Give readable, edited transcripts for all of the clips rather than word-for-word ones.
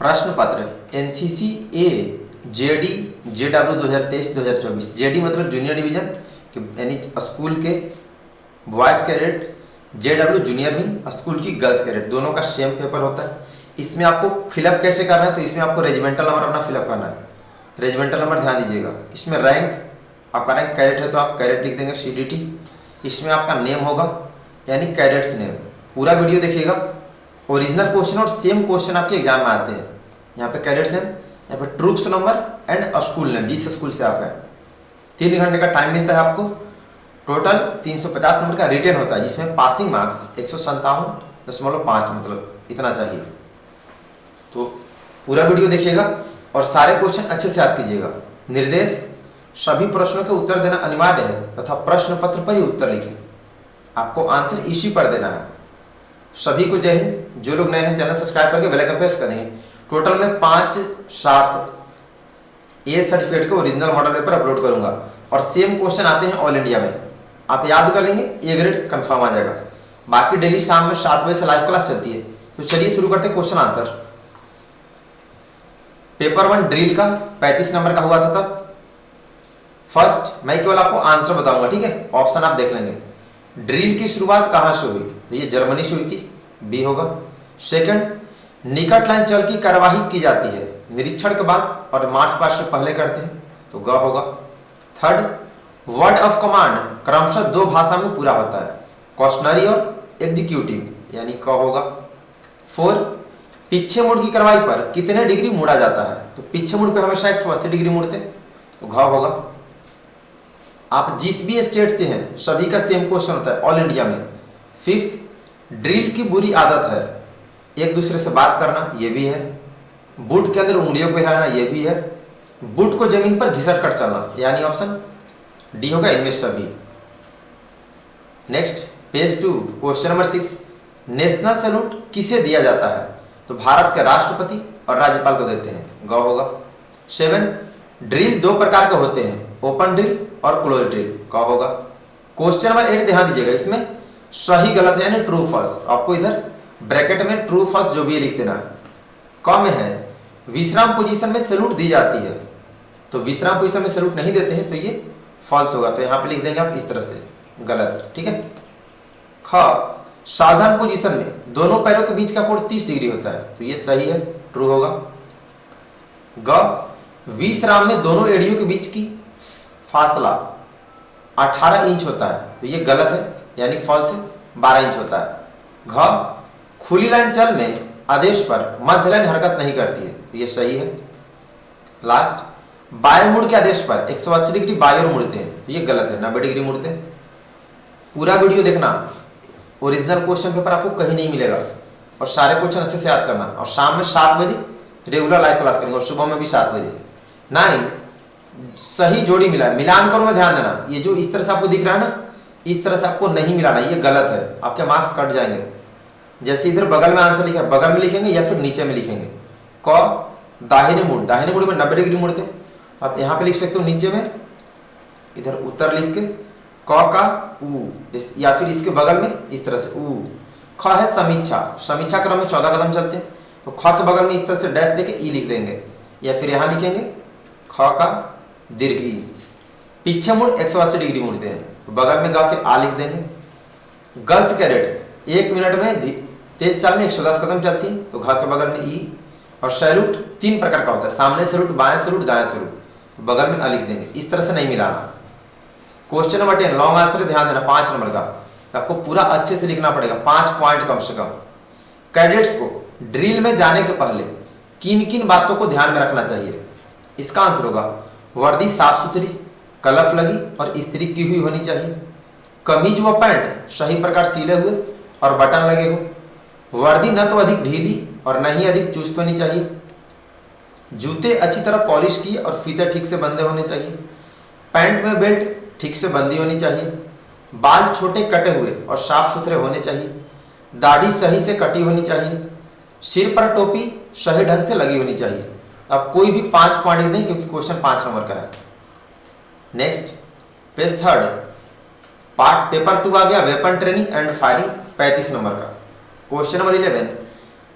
प्रश्न पत्र एनसीसी ए JD JW 2023-2024। JD मतलब जूनियर डिवीजन यानी स्कूल के boys cadet, JW junior wing school की गर्ल्स कैडेट, दोनों का सेम पेपर होता है। इसमें आपको फिलअप कैसे करना है, तो इसमें आपको रेजिमेंटल नंबर अपना फिलअप करना है। रेजिमेंटल नंबर ध्यान दीजिएगा। इसमें रैंक, आपका रैंक कैडेट है तो आप कैडेट लिख देंगे CDT। इसमें आपका नेम होगा यानी कैडेट्स नेम। पूरा वीडियो देखिएगा। ओरिजिनल क्वेश्चन और सेम क्वेश्चन आपके एग्जाम में आते हैं। यहाँ पे कैडेट्स नेम, यहाँ पे troops number and school name, जिस स्कूल से आप हैं। 3 घंटे का टाइम मिलता है आपको। टोटल 350 नंबर का रिटेन होता है, जिसमें पासिंग मार्क्स 157.5 मतलब इतना चाहिए। तो पूरा वीडियो देखिएगा और सारे क्वेश्चन अच्छे से याद कीजिएगा। निर्देश, सभी प्रश्नों के उत्तर देना अनिवार्य है तथा प्रश्न पत्र पर ही उत्तर लिखें। आपको आंसर इसी पर देना है। सभी को जय हिंद। जो लोग नए हैं चैनल सब्सक्राइब करके बेल आइकन प्रेस करेंगे। टोटल में 5-7 ए सर्टिफिकेट के ओरिजिनल मॉडल पेपर अपलोड करूंगा और सेम क्वेश्चन आते हैं ऑल इंडिया में। आप याद कर लेंगे, ए ग्रेड कंफर्म आ जाएगा। बाकी डेली शाम में 7 बजे से लाइव क्लास चलती है। तो चलिए शुरू करते हैं क्वेश्चन आंसर। पेपर 1 ड्रिल का 35 नंबर का हुआ था तब। फर्स्ट मैं केवल आपको आंसर बताऊंगा, ठीक है। ऑप्शन आप देख लेंगे। ड्रिल की शुरुआत कहां से हुई, तो ये जर्मनी से हुई थी, बी होगा। सेकंड, निकट लाइन चल की कार्यवाही की जाती है निरीक्षण के बाद और मार्च पास्ट से पहले करते हैं, तो ग होगा। थर्ड, वर्ड ऑफ कमांड क्रमशः 2 भाषा में पूरा होता है, क्वेश्चनरी और एग्जीक्यूटिव, यानी क होगा। 4, पीछे मुड़ की कार्रवाई पर कितने डिग्री मुड़ा जाता है, तो पीछे मुड़ पे हमेशा 180 डिग्री मुड़ते, तो घ होगा। आप जिस भी स्टेट से हैं सभी का सेम क्वेश्चन होता है ऑल इंडिया में। 5th, ड्रिल की बुरी आदत है एक दूसरे से बात करना, ये भी है। बूट के अंदर उंगलियों को हिलाना, ये भी है। बूट को जमीन पर घिसट कर चलना, यानी ऑप्शन डी होगा इनमें सभी। Next page 2 question number 6, national salute किसे दिया जाता है, तो भारत के राष्ट्रपति और राज्यपाल को देते हैं, ग होगा। 7, ड्रिल 2 प्रकार के होते हैं, ओपन ड्रिल और क्लोज ड्रिल, क होगा। क्वेश्चन नंबर 8 ध्यान दीजिएगा। इसमें सही गलत है यानी ट्रू फॉल्स। आपको इधर ब्रैकेट में ट्रू फॉल्स जो भी है लिख देना है। क में है विश्राम पोजीशन में सैल्यूट दी जाती है, तो विश्राम पोजीशन में सैल्यूट नहीं देते हैं, तो ये फॉल्स होगा। तो यहाँ पे लिख देंगे आप इस तरह से, गलत, ठीक है। ख, सावधान पोजीशन में दोनों पैरों के बीच का कोण 30 डिग्री होता है, तो ये सही है, ट्रू होगा। ग, विश्राम में दोनों एड़ियों के बीच की फासला 18 इंच होता है, तो ये गलत है, यानी फॉल्स है, 12 इंच होता है। घ, खुली लाइन चल में आदेश पर मध्य लाइन हरकत नहीं करती है, तो ये सही है। लास्ट, बाएं मुड़ के आदेश पर 180 डिग्री बाएं ओर मुड़ते हैं, तो ये गलत है, 90 डिग्री मुड़ते हैं। पूरा वीडियो देखना। ओरिजिनल क्वेश्चन पेपर आपको कहीं नहीं मिलेगा और सारे क्वेश्चन अच्छे से याद करना। और शाम में 7 बजे रेगुलर लाइव क्लास करेंगे और सुबह में भी 7 बजे। 9, सही जोड़ी मिला है, मिलान करो में ध्यान देना। ये जो इस तरह से आपको दिख रहा है ना, इस तरह से आपको नहीं मिलाना, ये गलत है, आपके मार्क्स कट जाएंगे। जैसे इधर बगल में आंसर लिखा है, बगल में लिखेंगे या फिर नीचे में लिखेंगे। क, दाहिने मुड़, दाहिने मुड़ में 90 डिग्री मुड़ते, आप यहाँ पे लिख सकते हो नीचे में, इधर उत्तर लिख के क का उ, या फिर इसके बगल में इस तरह से उ। ख है समीक्षा, समीक्षा क्रम में 14 कदम चलते हैं, तो ख के बगल में इस तरह से डैश देके ई लिख देंगे, या फिर यहाँ लिखेंगे ख का दीर्घ ई। पीछे मुड़ 180 डिग्री मुड़ते हैं, तो बगल में ग के आ लिख देंगे। गर्ल्स कैडेट 1 मिनट में तेज चाल में 110 कदम चलती है, तो घ के बगल में ई। और सैल्यूट 3 प्रकार का होता है, सामने सैल्यूट, बाएं सैल्यूट, दाएं सैल्यूट, तो बगल में आ लिख देंगे। इस तरह से नहीं मिलाना। क्वेश्चन नंबर 10 लॉन्ग आंसर ध्यान देना, 5 नंबर का, आपको पूरा अच्छे से लिखना पड़ेगा, 5 पॉइंट कम से कम। कैडेट्स को ड्रिल में जाने के पहले किन किन बातों को ध्यान में रखना चाहिए, इसका आंसर होगा वर्दी साफ सुथरी, कलफ लगी और इस्त्री की हुई होनी चाहिए। कमीज व पैंट सही प्रकार सीले हुए और बटन लगे हो। वर्दी न तो अधिक ढीली और न ही अधिक चुस्त होनी चाहिए। जूते अच्छी तरह पॉलिश किए और फीते ठीक से बंधे होने चाहिए। पैंट में बेल्ट ठीक से बंधी होनी चाहिए। बाल छोटे कटे हुए और साफ सुथरे होने चाहिए। दाढ़ी सही से कटी होनी चाहिए। सिर पर टोपी सही ढंग से लगी होनी चाहिए। अब कोई भी 5 पॉइंट लिख दें क्योंकि क्वेश्चन 5 नंबर का है। नेक्स्ट पेज 3 पार्ट पेपर 2 आ गया, weapon training and firing, 35 number का। क्वेश्चन नंबर 11,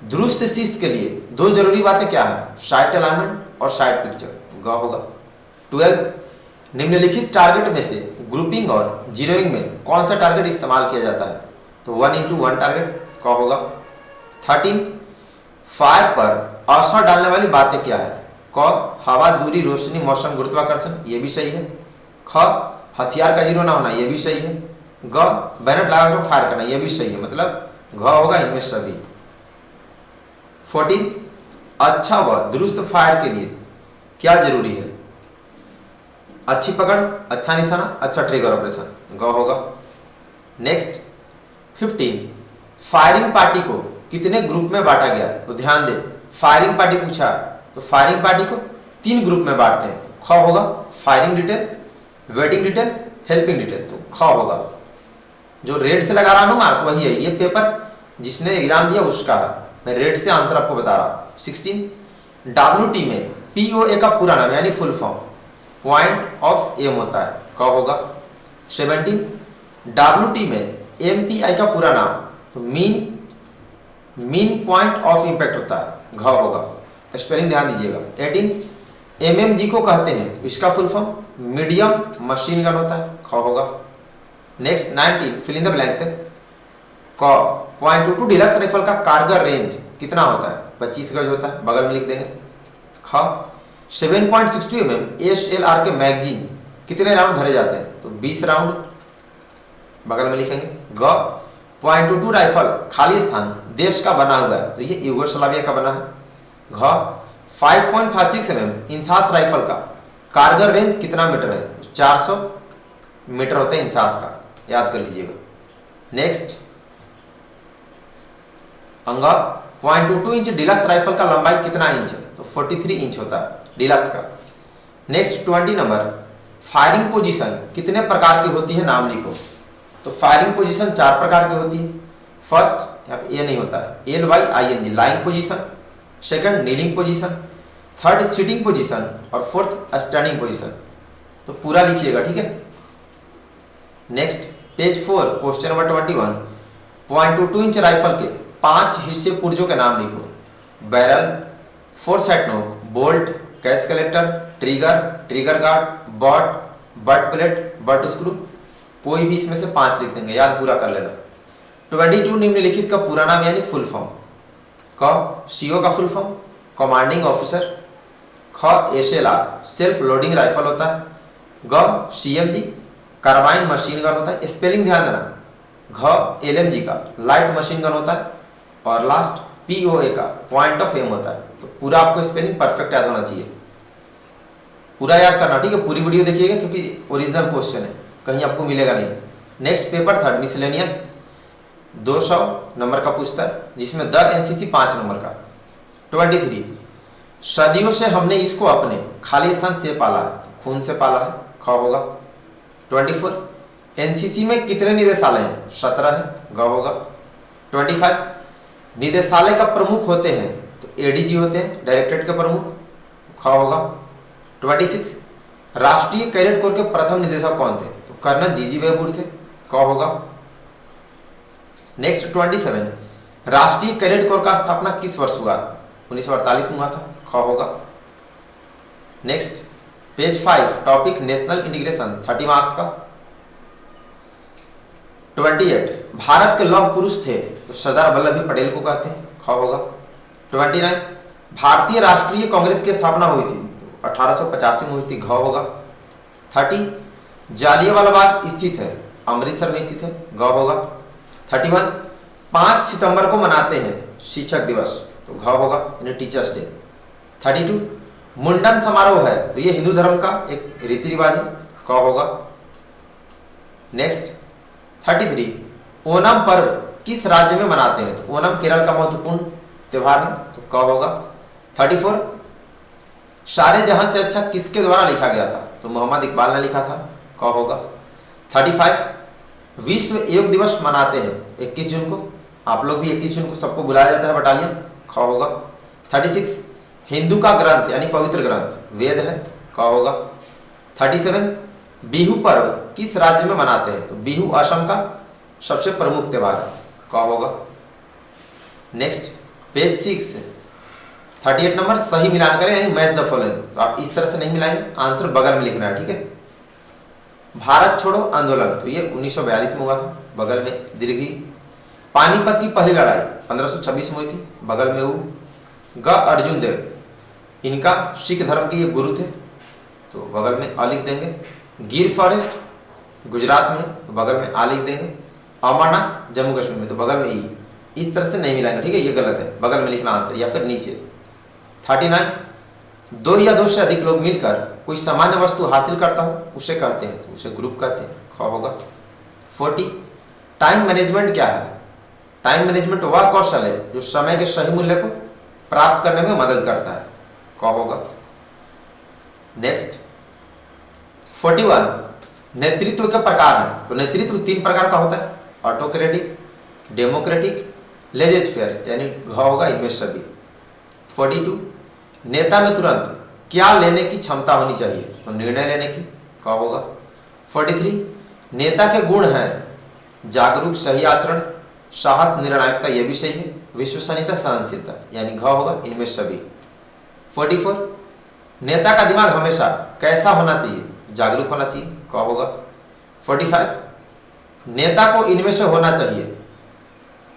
दुरुस्त शिस्त के लिए दो जरूरी बातें क्या है? साइट अलाइनमेंट और साइट पिक्चर। ग होगा। 12 निम्नलिखित टारगेट में से ग्रुपिंग और जीरोइंग में कौन सा टारगेट इस्तेमाल किया जाता है? तो 1:1 टारगेट। क होगा। 13 फायर पर असर डालने वाली बातें क्या है? क हवा, दूरी, रोशनी, मौसम, गुरुत्वाकर्षण, ये भी सही है। ख हथियार का जीरो ना होना, ये भी सही है। ग बैनर लगाकर फायर करना, ये भी सही है, मतलब घ होगा इनमें सभी। 14 अच्छा व दुरुस्त फायर के लिए क्या जरूरी है? अच्छी पकड़, अच्छा निशाना, अच्छा ट्रिगर ऑपरेशन। ग होगा। नेक्स्ट 15 फायरिंग पार्टी को कितने ग्रुप में बांटा गया? तो ध्यान दे, फायरिंग पार्टी पूछा तो फायरिंग पार्टी को 3 ग्रुप में बांटते हैं। ख होगा firing detail, waiting detail, helping detail. तो ख होगा। जो रेड से लगा रहा हूं मार्क वही है, ये पेपर जिसने एग्जाम दिया उसका है, मैं रेड से आंसर आपको बता रहा। 16 WT में POA का पूरा नाम यानी full form point of M होता है। क होगा। 17 WT में MPI का पूरा नाम तो मीन पॉइंट ऑफ इंपैक्ट होता है। घ होगा। स्पेलिंग ध्यान दीजिएगा। 18 MMG को कहते हैं तो इसका full form medium machine gun होता है। ख होगा। Next 19 fill in the blanks है। क .22 डिलक्स राइफल का कारगर रेंज कितना होता है? 25 गज होता है, बगल में लिख देंगे। ख 7.62 mm SLR के मैगजीन कितने राउंड भरे जाते हैं? तो 20 राउंड, बगल में लिखेंगे। ग .22 राइफल खाली स्थान देश का बना हुआ है तो ये यूगोस्लाविया का बना है। घ 5.56 mm इंसास राइफल का कारगर रेंज कितना मीटर है? 400 मीटर होता है इंसास का, याद कर लीजिएगा। नेक्स्ट अंगा 0.22 इंच डिलक्स राइफल का लंबाई कितना इंच है? तो 43 इंच होता है डिलक्स का। नेक्स्ट 20 नंबर फायरिंग पोजीशन कितने प्रकार की होती है? नाम लिखो। तो फायरिंग पोजीशन 4 प्रकार की होती है। फर्स्ट यहाँ पे ए नहीं होता है, LYING lying position, second kneeling position, third sitting position और फोर्थ स्टैंडिंग पोजीशन। तो पूरा लिखिएगा, ठीक है। Next page 4 question number 21 0.22 inch rifle के 5 हिस्से पुर्जों के नाम लिखो। बैरल, फोरसेट नोक, bolt, cash collector, trigger, trigger guard, but plate, but screw. कोई भी इसमें से 5 लिख देंगे, याद पूरा कर लेना। 22 निम्नलिखित का पूरा नाम यानी फुल फॉर्म। क CO का फुल फॉर्म कमांडिंग ऑफिसर। ख SLR सेल्फ लोडिंग राइफल होता है। ग CMG कार्बाइन मशीन गन होता है, स्पेलिंग ध्यान देना। घ LMG का लाइट मशीन गन होता है और लास्ट POA का पॉइंट ऑफ एम होता है। तो पूरा आपको स्पेलिंग परफेक्ट याद होना चाहिए, पूरा याद करना, ठीक है। पूरी वीडियो देखिएगा क्योंकि ओरिजिनल क्वेश्चन है, कहीं आपको मिलेगा नहीं। नेक्स्ट पेपर 3 मिसलेनियस 200 नंबर का पूछता है जिसमें द NCC 5 नंबर का। 23 सदियों से हमने इसको अपने खाली स्थान से पाला है, खून से पाला है। ख होगा। 24 NCC में कितने निदेशालय हैं? 17 है। ग होगा। 25 निदेशालय का प्रमुख होते हैं तो ADG होते हैं, डायरेक्टरेट के प्रमुख। ख होगा। 26 राष्ट्रीय कैडेट कोर के प्रथम निदेशक कौन थे? तो कर्नल GG बेबूर थे। क होगा। नेक्स्ट 27 राष्ट्रीय कैडेट कोर का स्थापना किस वर्ष हुआ? 1948 में हुआ था। ख होगा। Next page 5 topic national integration 30 marks का। 28 भारत के लौह पुरुष थे तो सरदार वल्लभ भाई पटेल को कहते हैं। ख होगा। 29 भारतीय राष्ट्रीय कांग्रेस की स्थापना हुई थी तो 1885 में हुई थी। घ होगा। 30 जालियांवाला बाग स्थित है, अमृतसर में स्थित है। ग होगा। 31 5 सितंबर को मनाते हैं शिक्षक दिवस तो घ होगा, यानी टीचर्स डे। 32 मुंडन समारोह है तो ये हिंदू धर्म का एक रीति रिवाज है। क होगा। नेक्स्ट 33 ओणम पर्व किस राज्य में मनाते हैं? तो ओणम केरल का महत्वपूर्ण त्योहार है तो क होगा। 34 सारे जहां से अच्छा किसके द्वारा लिखा गया था? तो मोहम्मद इकबाल ने लिखा था। क होगा। 35 विश्व योग दिवस मनाते हैं 21 जून को, आप लोग भी 21 जून को सबको बुलाया जाता है बटालियन। ख होगा। 36 हिंदू का ग्रंथ यानी पवित्र ग्रंथ वेद है। क होगा। 37 बिहू पर्व किस राज्य में मनाते हैं? तो बिहू असम का सबसे प्रमुख त्योहार है। क होगा। नेक्स्ट पेज 6 38 नंबर, सही मिलान करें यानी मैच द फॉलोइंग। तो आप इस तरह से नहीं मिलाएंगे, आंसर बगल में लिखना है, ठीक है। भारत छोड़ो आंदोलन, तो ये 1942 में हुआ था, बगल में दीर्घी। पानीपत की पहली लड़ाई 1526 में हुई थी, बगल में ग अर्जुन देव, इनका सिख धर्म के ये गुरु थे, तो बगल में आ लिख देंगे। गिर फॉरेस्ट गुजरात में, तो बगल में आ लिख देंगे। अमरनाथ जम्मू कश्मीर में, तो बगल में ई। इस तरह से नहीं मिलाएंगे, ठीक है, ये गलत है, बगल में लिखना आंसर या फिर नीचे। 39, दो या दो से अधिक लोग मिलकर कोई सामान्य वस्तु हासिल करता हो उसे कहते हैं, तो उसे ग्रुप कहते हैं, ख होगा। 40, टाइम मैनेजमेंट क्या है? टाइम मैनेजमेंट वह कौशल है जो समय के सही मूल्य को प्राप्त करने में मदद करता है, क होगा। नेक्स्ट 41, नेतृत्व के प्रकार हैं, तो नेतृत्व 3 प्रकार का होता है, ऑटोक्रेटिक, डेमोक्रेटिक, लेजेस फेयर, यानी घ होगा इनमें सभी। 42, नेता में तुरंत क्या लेने की क्षमता होनी चाहिए, तो निर्णय लेने की, क होगा। 43, नेता के गुण हैं जागरूक, सही आचरण, साहस, निर्णायकता, ये भी सही है, विश्वसनीयता, सहनशीलता, यानी घ होगा इनमें सभी। 44, नेता का दिमाग हमेशा कैसा होना चाहिए, जागरूक होना चाहिए, क होगा। 45, नेता को इनमें से होना चाहिए,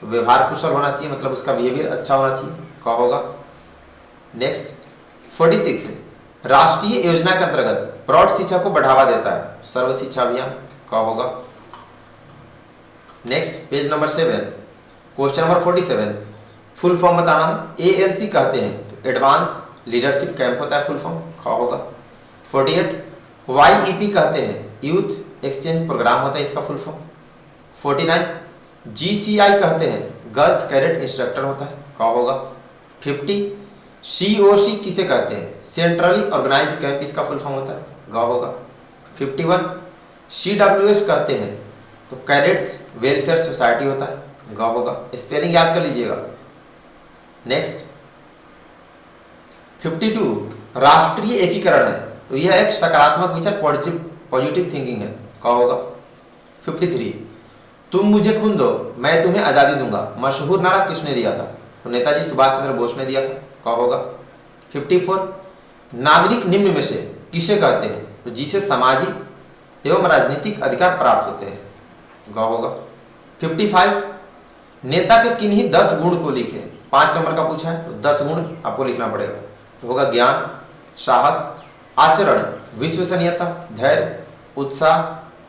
तो व्यवहार कुशल होना चाहिए, मतलब उसका बिहेवियर अच्छा होना चाहिए, क होगा। नेक्स्ट 46, राष्ट्रीय योजना के अंतर्गत प्रौढ़ शिक्षा को बढ़ावा देता है, सर्व शिक्षा अभियान, क होगा। Next page number 7, question number 47, full form बताना है। ALC कहते हैं, तो एडवांस लीडरशिप कैंप होता है, फुल फॉर्म, ख होगा। 48, YEP कहते हैं, यूथ एक्सचेंज प्रोग्राम होता है, इसका फुल फॉर्म। 49, GCI कहते हैं, गर्ल्स कैडेट इंस्ट्रक्टर होता है, क होगा। 50, COC किसे कहते हैं, सेंट्रली ऑर्गेनाइज्ड कैंप, इसका फुल फॉर्म होता है, ग होगा। 51, CWS कहते हैं, तो कैडेट्स वेलफेयर सोसाइटी होता है, ग होगा, स्पेलिंग याद कर लीजिएगा। नेक्स्ट 52, राष्ट्रीय एकीकरण है, तो यह एक सकारात्मक विचार, पॉजिटिव थिंकिंग है, क होगा। 53, तुम मुझे खून दो मैं तुम्हें आज़ादी दूंगा, मशहूर नारा किसने दिया था, तो नेताजी सुभाष चंद्र बोस ने दिया था, क होगा। 54, नागरिक निम्न में से किसे कहते हैं, तो जिसे सामाजिक एवं राजनीतिक अधिकार प्राप्त होते हैं, ग होगा। 55, नेता के किन्हीं 10 गुण को लिखें, 5 नंबर का पूछा है, तो 10 गुण आपको लिखना पड़ेगा, तो होगा ज्ञान, साहस, आचरण, विश्वसनीयता, धैर्य, उत्साह,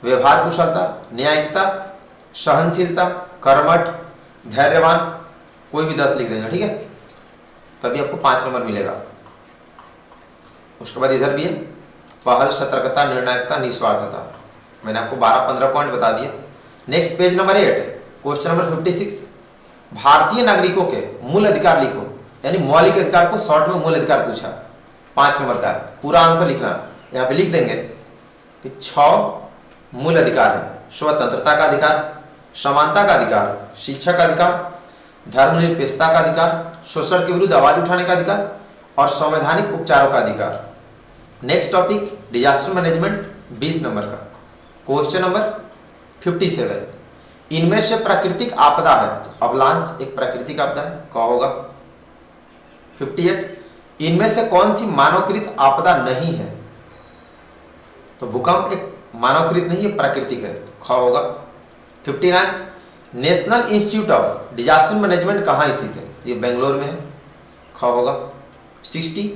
व्यवहार कुशलता, न्यायिकता, सहनशीलता, कर्मठ, धैर्यवान, कोई भी 10 लिख देना, ठीक है, तभी आपको 5 नंबर मिलेगा। उसके बाद इधर भी है पहल, सतर्कता, निर्णायकता, निस्वार्थता, मैंने आपको 12-15 पॉइंट बता दिए। Next page number 8, question number 56, भारतीय नागरिकों के मूल अधिकार लिखो, यानी मौलिक अधिकार को शॉर्ट में मूल अधिकार पूछा, 5 नंबर का है, पूरा आंसर लिखना। यहाँ पे लिख देंगे कि 6 मूल अधिकार है, स्वतंत्रता का अधिकार, समानता का अधिकार, शिक्षा का अधिकार, धर्मनिरपेक्षता का अधिकार, शोषण के विरुद्ध आवाज उठाने का अधिकार और संवैधानिक उपचारों का अधिकार। Next topic disaster management, 20 number का। क्वेश्चन नंबर 57, इनमें से प्राकृतिक आपदा है, तो अवलांच एक प्राकृतिक आपदा है, क होगा। 58, इनमें से कौन सी मानवकृत आपदा नहीं है, तो भूकंप एक मानवकृत नहीं है, प्राकृतिक है, ख होगा। 59, national institute of disaster management कहाँ स्थित है, ये बेंगलोर में है, ख होगा। 60,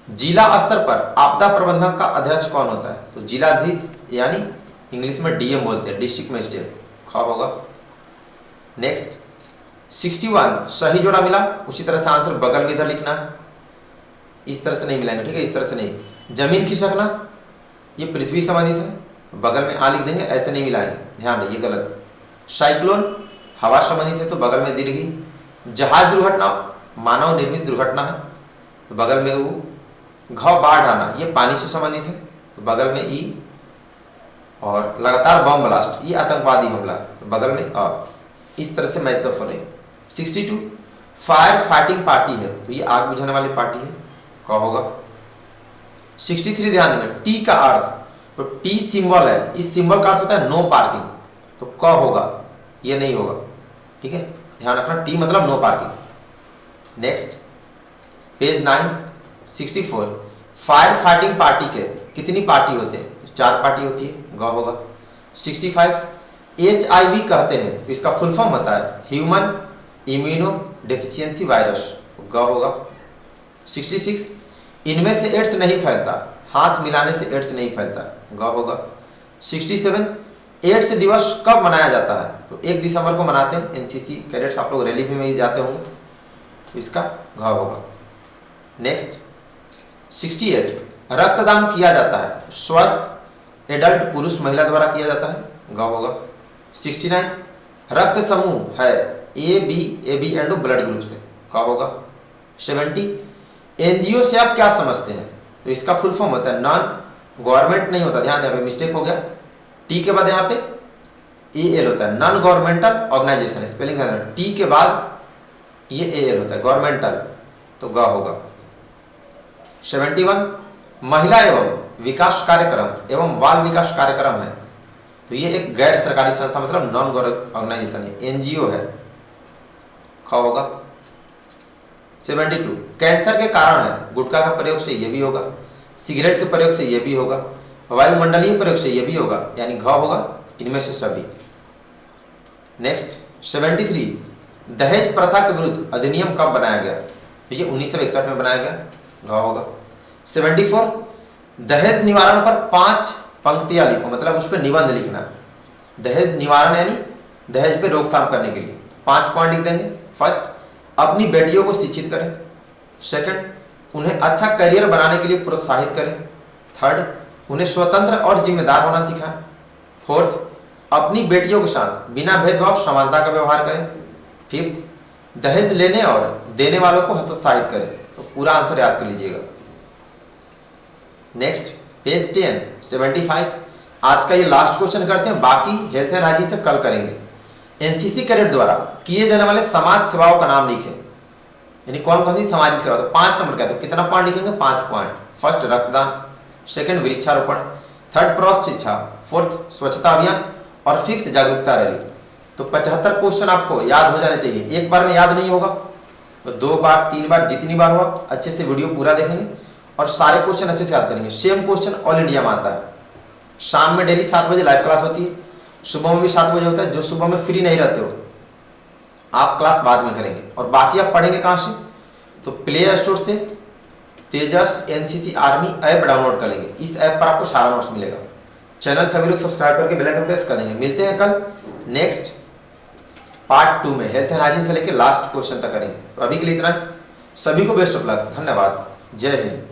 जिला स्तर पर आपदा प्रबंधन का अध्यक्ष कौन होता है, तो जिलाधीश, यानी इंग्लिश में DM बोलते हैं, डिस्ट्रिक्ट मजिस्ट्रेट, ख होगा। नेक्स्ट 61, सही जोड़ा मिला, उसी तरह से आंसर बगल में इधर लिखना है, इस तरह से नहीं मिलाएंगे, ठीक है, इस तरह से नहीं। जमीन खिसकना, ये पृथ्वी संबंधित है, बगल में आ लिख देंगे, ऐसे नहीं मिलाएंगे, ध्यान रखिए, गलत। साइक्लोन हवा संबंधित है, तो बगल में दीर्घी। जहाज दुर्घटना मानव निर्मित दुर्घटना है, तो बगल में ऊ। घ बाढ़ आना, ये पानी से संबंधित है, तो बगल में ई। और लगातार बम ब्लास्ट, ये आतंकवादी हमला, तो बगल में अ। इस तरह से match the following. 62, fire fighting party है, तो ये आग बुझाने वाली पार्टी है, क होगा। 63, ध्यान देना, टी का अर्थ, तो टी सिंबल है, इस सिंबल का अर्थ होता है नो पार्किंग, तो क होगा, ये नहीं होगा, ठीक है, ध्यान रखना, टी मतलब no parking. Next page 9 64, fire fighting party के कितनी पार्टी होते हैं? 4 पार्टी होती है, ग होगा। 65, HIV कहते हैं तो इसका फुल फॉर्म होता है ह्यूमन इम्यूनो डेफिशिएंसी वायरस, ग होगा। 66, इनमें से एड्स नहीं फैलता, हाथ मिलाने से एड्स नहीं फैलता, ग होगा। 67, एड्स दिवस कब मनाया जाता है? तो 1 दिसंबर को मनाते हैं। एनसीसी कैडेट्स आप लोग रैली भी में जाते होंगे, तो इसका घ होगा। नेक्स्ट 68, रक्तदान किया जाता है, स्वस्थ एडल्ट पुरुष महिला द्वारा किया जाता है, ग होगा। 69, रक्त समूह है AB and O blood group से, क होगा। 70, एनजीओ से आप क्या समझते हैं? तो इसका फुल फॉर्म होता है नॉन गवर्नमेंट, नहीं होता, ध्यान दें, यहाँ पे मिस्टेक हो गया, टी के बाद यहाँ पे AL होता है, नॉन गवर्नमेंटल ऑर्गेनाइजेशन, स्पेलिंग है टी के बाद ये AL होता है, गवर्नमेंटल, तो ग होगा। 71, महिला एवं विकास कार्यक्रम एवं बाल विकास कार्यक्रम है, तो ये एक गैर सरकारी संस्था, मतलब नॉन गवर्नमेंट ऑर्गेनाइजेशन है, एनजीओ है, ख होगा। 72, कैंसर के कारण है, गुटखा का प्रयोग से ये भी होगा, सिगरेट के प्रयोग से ये भी होगा, वायुमंडलीय प्रयोग से ये भी होगा, यानी घ होगा इनमें से सभी। नेक्स्ट 73, दहेज प्रथा के विरुद्ध अधिनियम कब बनाया गया? तो ये 1961 में बनाया गया, घ होगा। 74, दहेज निवारण पर 5 पंक्तियां लिखो, मतलब उस पर निबंध लिखना। दहेज निवारण यानी दहेज पे रोकथाम करने के लिए 5 पॉइंट लिख देंगे। फर्स्ट, अपनी बेटियों को शिक्षित करें। सेकंड, उन्हें अच्छा करियर बनाने के लिए प्रोत्साहित करें। थर्ड, उन्हें स्वतंत्र और जिम्मेदार होना सिखाएं। फोर्थ, अपनी बेटियों के साथ बिना भेदभाव समानता का व्यवहार करें। फिफ्थ, दहेज लेने और देने वालों को हतोत्साहित करें। तो पूरा आंसर याद कर लीजिएगा। नेक्स्ट पेज 10 75, आज का ये लास्ट क्वेश्चन करते हैं, बाकी हेल्थ एंड हाइजीन से कल करेंगे। एनसीसी कैडेट द्वारा किए जाने वाले समाज सेवाओं का नाम लिखें, यानी कौन कौन सी सामाजिक सेवा। तो 5 नंबर का, तो कितना पॉइंट लिखेंगे? 5 पॉइंट। फर्स्ट, रक्तदान। सेकंड, वृक्षारोपण। थर्ड, प्रौढ़ शिक्षा। फोर्थ, स्वच्छता अभियान। और फिफ्थ, जागरूकता रैली। तो 75 क्वेश्चन आपको याद हो जाने चाहिए। एक बार में याद नहीं होगा तो 2 बार 3 बार, जितनी बार हो अच्छे से वीडियो पूरा देखेंगे और सारे क्वेश्चन अच्छे से याद करेंगे। सेम क्वेश्चन ऑल इंडिया में आता है। शाम में डेली 7 बजे लाइव क्लास होती है, सुबह में भी 7 बजे होता है। जो सुबह में फ्री नहीं रहते हो आप क्लास बाद में करेंगे। और बाकी आप पढ़ेंगे कहाँ से? तो प्ले स्टोर से तेजस एनसीसी आर्मी ऐप डाउनलोड कर लेंगे। इस ऐप पर आपको सारा नोट्स मिलेगा। चैनल सभी लोग सब्सक्राइब करके बेल आइकन प्रेस कर देंगे। मिलते हैं कल नेक्स्ट पार्ट 2 में, हेल्थ एंड हाइजीन से लेकर लास्ट क्वेश्चन तक करेंगे। तो अभी के लिए इतना, सभी को बेस्ट ऑफ लक, धन्यवाद, जय हिंद।